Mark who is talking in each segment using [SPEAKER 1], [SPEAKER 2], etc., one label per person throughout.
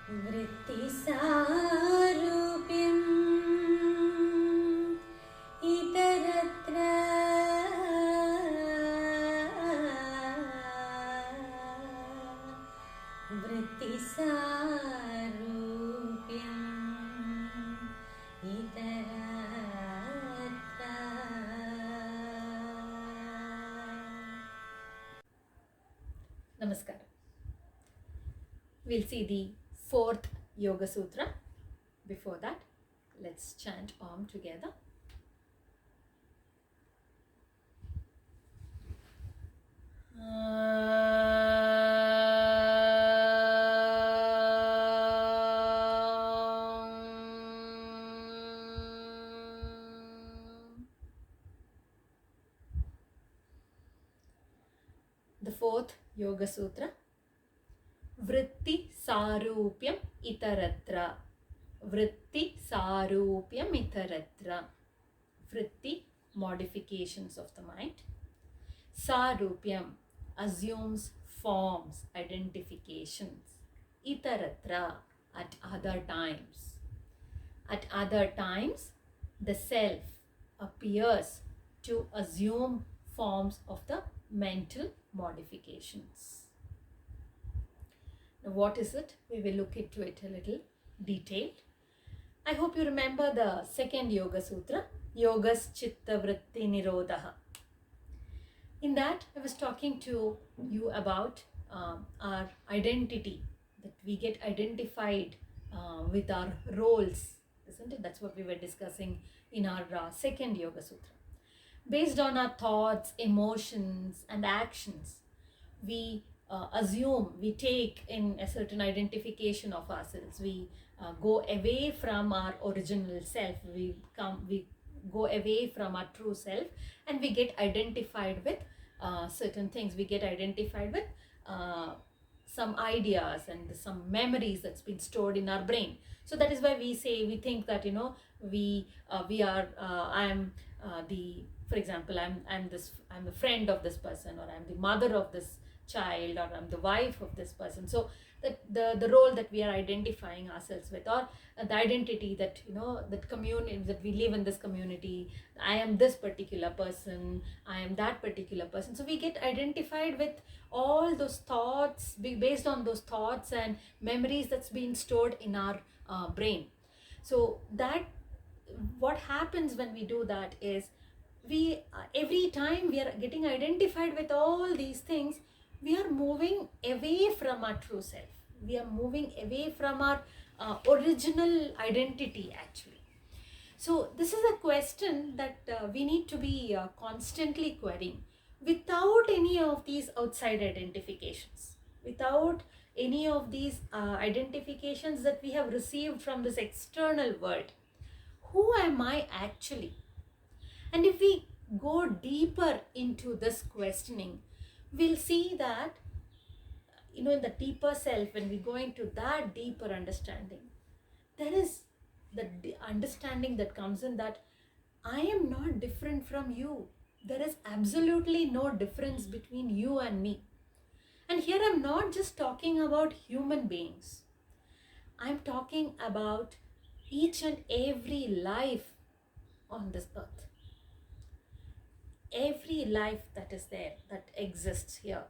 [SPEAKER 1] वृत्तिसारूप्यम् इतरत्र वृत्तिसारूप्यम् इतरत्र. Namaskar. We'll see the fourth Yoga Sutra. Before that, let's chant Om together. The fourth Yoga Sutra. Vritti Sarupyam Itaratra. Vritti Sarupyam Itaratra. Vritti, modifications of the mind. Sarupyam, assumes forms, identifications. Itaratra, at other times. At other times, the self appears to assume forms of the mental modifications. Now, what is it? We will look into it a little detailed. I hope you remember the second Yoga Sutra, Yogas Chitta Vritti Nirodha. In that, I was talking to you about our identity, that we get identified with our roles, isn't it? That's what we were discussing in our second Yoga Sutra. Based on our thoughts, emotions, and actions, we assume, we take in a certain identification of ourselves. We go away from our original self. We go away from our true self, and we get identified with certain things. We get identified with some ideas and some memories that's been stored in our brain. So that is why we think that we are for example, I'm the friend of this person, or I'm the mother of this child, or I'm the wife of this person. So that the role that we are identifying ourselves with, or the identity that that community, that we live in this community, I am this particular person, I am that particular person. So we get identified with all those thoughts, based on those thoughts and memories that's been stored in our brain. So that what happens when we do that is, we every time we are getting identified with all these things, we are moving away from our true self. We are moving away from our original identity, actually. So this is a question that we need to be constantly querying, without any of these outside identifications, without any of these identifications that we have received from this external world. Who am I actually? And if we go deeper into this questioning, we'll see that, in the deeper self, when we go into that deeper understanding, there is the understanding that comes in that I am not different from you. There is absolutely no difference between you and me. And here I'm not just talking about human beings. I'm talking about each and every life on this earth. Every life that is there, that exists here,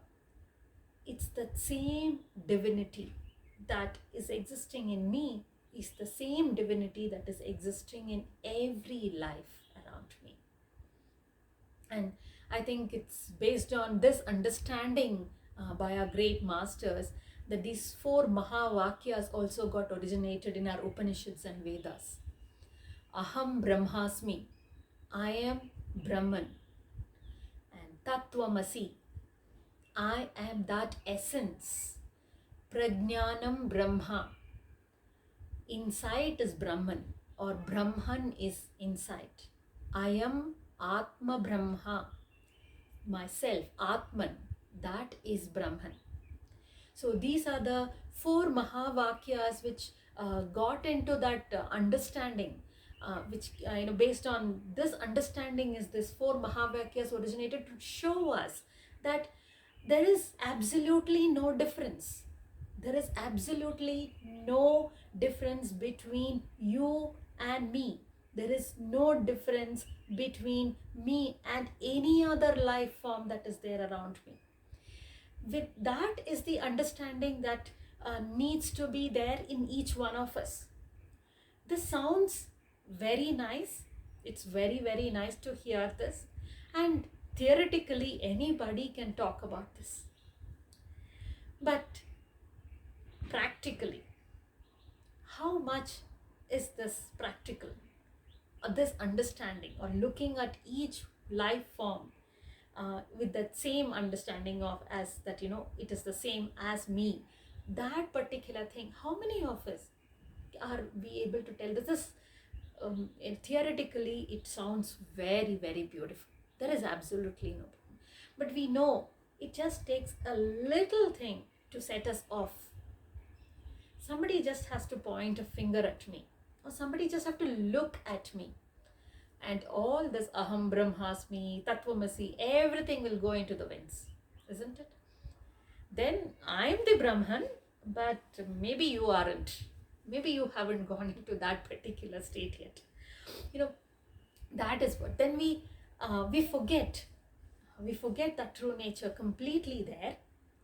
[SPEAKER 1] it's the same divinity that is existing in me, is the same divinity that is existing in every life around me. And I think it's based on this understanding by our great masters, that these 4 Mahavakyas also got originated in our Upanishads and Vedas. Aham Brahmasmi, I am Brahman. Tattvamasi, I am that essence. Prajnanam Brahma, insight is Brahman, or Brahman is insight. I am Atma Brahma, myself, Atman, that is Brahman. So these are the 4 Mahavakyas which got into that understanding, which based on this understanding is this 4 Mahavakyas originated to show us that there is absolutely no difference. There is absolutely no difference between you and me. There is no difference between me and any other life form that is there around me. With that is the understanding that needs to be there in each one of us. This sounds very nice. It's very, very nice to hear this. And theoretically, anybody can talk about this. But practically, how much is this practical? This understanding, or looking at each life form with that same understanding of as that, it is the same as me. That particular thing, how many of us are we able to tell this is theoretically it sounds very, very beautiful. There is absolutely no problem. But we know it just takes a little thing to set us off. Somebody just has to point a finger at me, or somebody just have to look at me, and all this aham brahmasmi, tattvamasi, everything will go into the winds, isn't it? Then I'm the Brahman, but maybe you aren't. Maybe you haven't gone into that particular state yet. That is what. Then we forget that true nature completely there.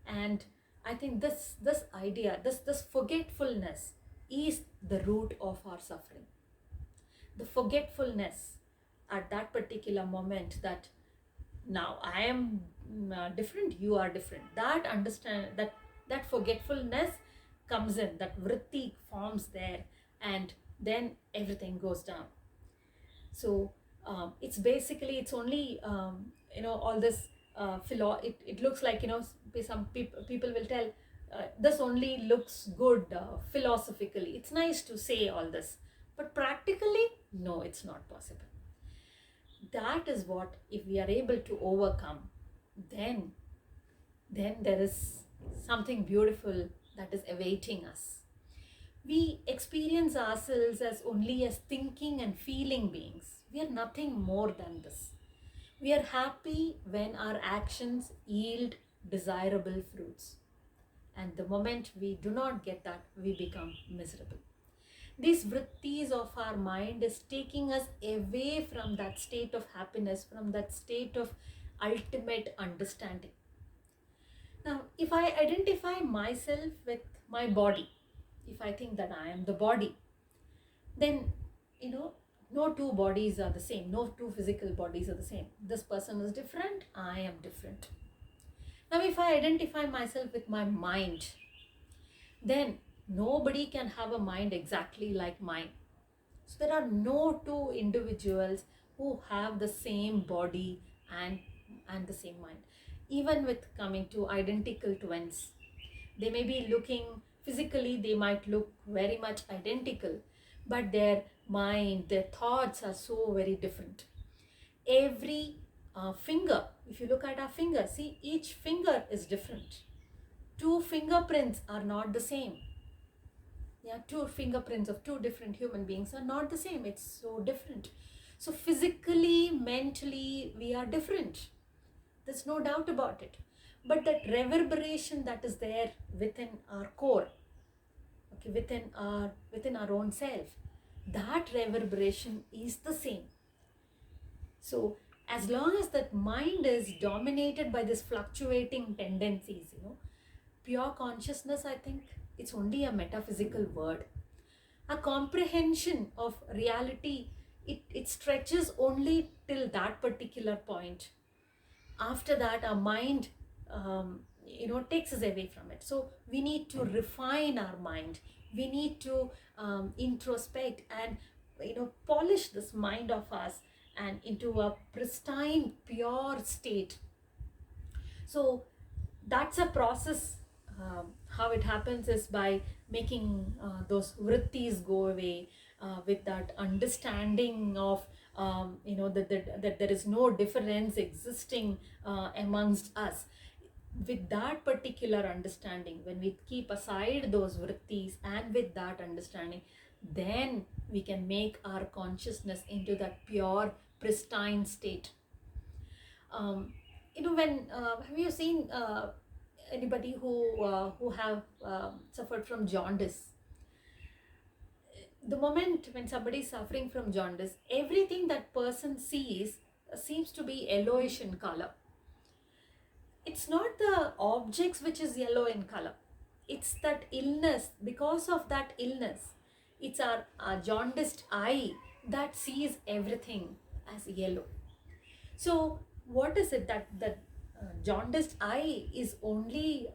[SPEAKER 1] And I think this idea, this forgetfulness is the root of our suffering. The forgetfulness at that particular moment, that now I am different, you are different. That forgetfulness comes in, that vritti forms there, and then everything goes down. So it's basically, it's only all this it looks like, some people will tell this only looks good philosophically. It's nice to say all this, but practically, no, it's not possible. That is what, if we are able to overcome, then there is something beautiful that is awaiting us. We experience ourselves as only as thinking and feeling beings. We are nothing more than this. We are happy when our actions yield desirable fruits. And the moment we do not get that, we become miserable. These vrittis of our mind is taking us away from that state of happiness, from that state of ultimate understanding. Now, if I identify myself with my body, if I think that I am the body, then, no two bodies are the same. No two physical bodies are the same. This person is different, I am different. Now, if I identify myself with my mind, then nobody can have a mind exactly like mine. So there are no two individuals who have the same body and the same mind. Even with coming to identical twins, they may be looking physically, they might look very much identical, but their mind, their thoughts are so very different. Every finger, if you look at our finger, see, each finger is different. Two fingerprints are not the same. Yeah, two fingerprints of two different human beings are not the same. It's so different. So physically, mentally, we are different. There's no doubt about it. But that reverberation that is there within our core, okay, within our own self, that reverberation is the same. So as long as that mind is dominated by this fluctuating tendencies, pure consciousness, I think it's only a metaphysical word. A comprehension of reality, it stretches only till that particular point. After that, our mind takes us away from it. So we need to refine our mind. We need to introspect and polish this mind of ours and into a pristine, pure state. So that's a process. How it happens is by making those vrittis go away, with that understanding of that there is no difference existing amongst us. With that particular understanding, when we keep aside those vrittis, and with that understanding, then we can make our consciousness into that pure, pristine state. When have you seen anybody who have suffered from jaundice, the moment when somebody is suffering from jaundice, everything that person sees seems to be yellowish in color. It's not the objects which is yellow in color, it's that illness. Because of that illness, it's our jaundiced eye that sees everything as yellow. So what is it that jaundiced eye is only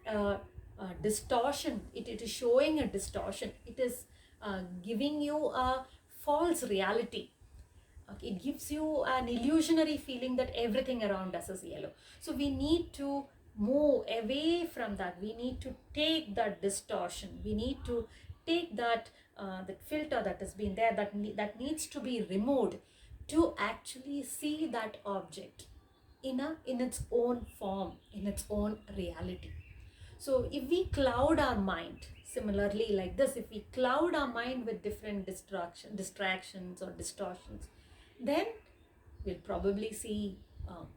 [SPEAKER 1] a distortion. It is showing a distortion. It is giving you a false reality. Okay, it gives you an illusionary feeling that everything around us is yellow. So we need to move away from that. We need to take that distortion. We need to take that filter that has been there, that needs to be removed, to actually see that object in its own form, in its own reality. So if we cloud our mind, similarly like this, if we cloud our mind with different distractions or distortions, then we'll probably see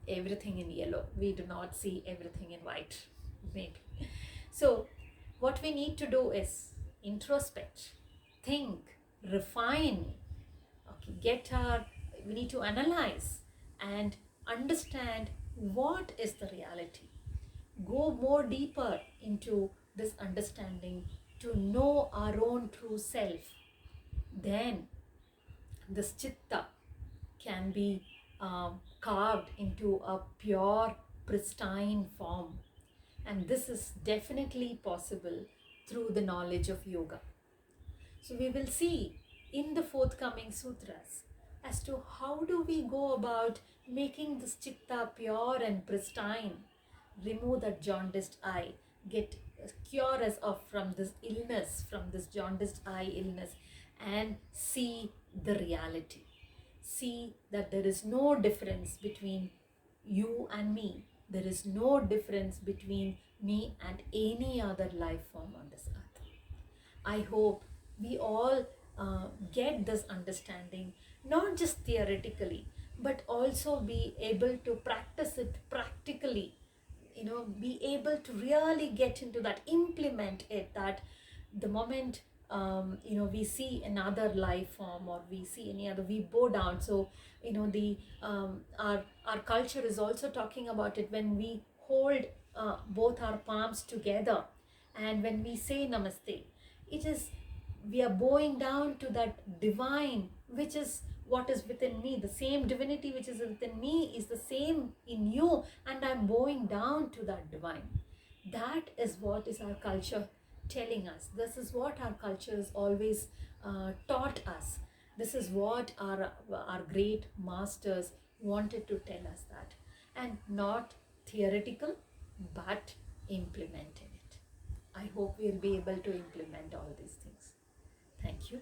[SPEAKER 1] everything in yellow. We do not see everything in white, maybe. So what we need to do is introspect, think, refine, okay, we need to analyze and understand what is the reality. Go more deeper into this understanding to know our own true self. Then this chitta can be carved into a pure, pristine form. And this is definitely possible through the knowledge of yoga. So we will see in the forthcoming sutras as to how do we go about making this chitta pure and pristine, remove that jaundiced eye, get cure us of from this illness, from this jaundiced eye illness, and see the reality. See that there is no difference between you and me. There is no difference between me and any other life form on this earth. I hope we all get this understanding, not just theoretically, but also be able to practice it practically. Be able to really get into that, implement it, that the moment we see another life form, or we see any other, we bow down. So the our culture is also talking about it. When we hold both our palms together and when we say namaste, it is, we are bowing down to that divine which is what is within me. The same divinity which is within me is the same in you, and I'm bowing down to that divine. That is what is our culture telling us. This is what our culture has always taught us. This is what our great masters wanted to tell us, that, and not theoretical but implementing it. I hope we'll be able to implement all these things. Thank you.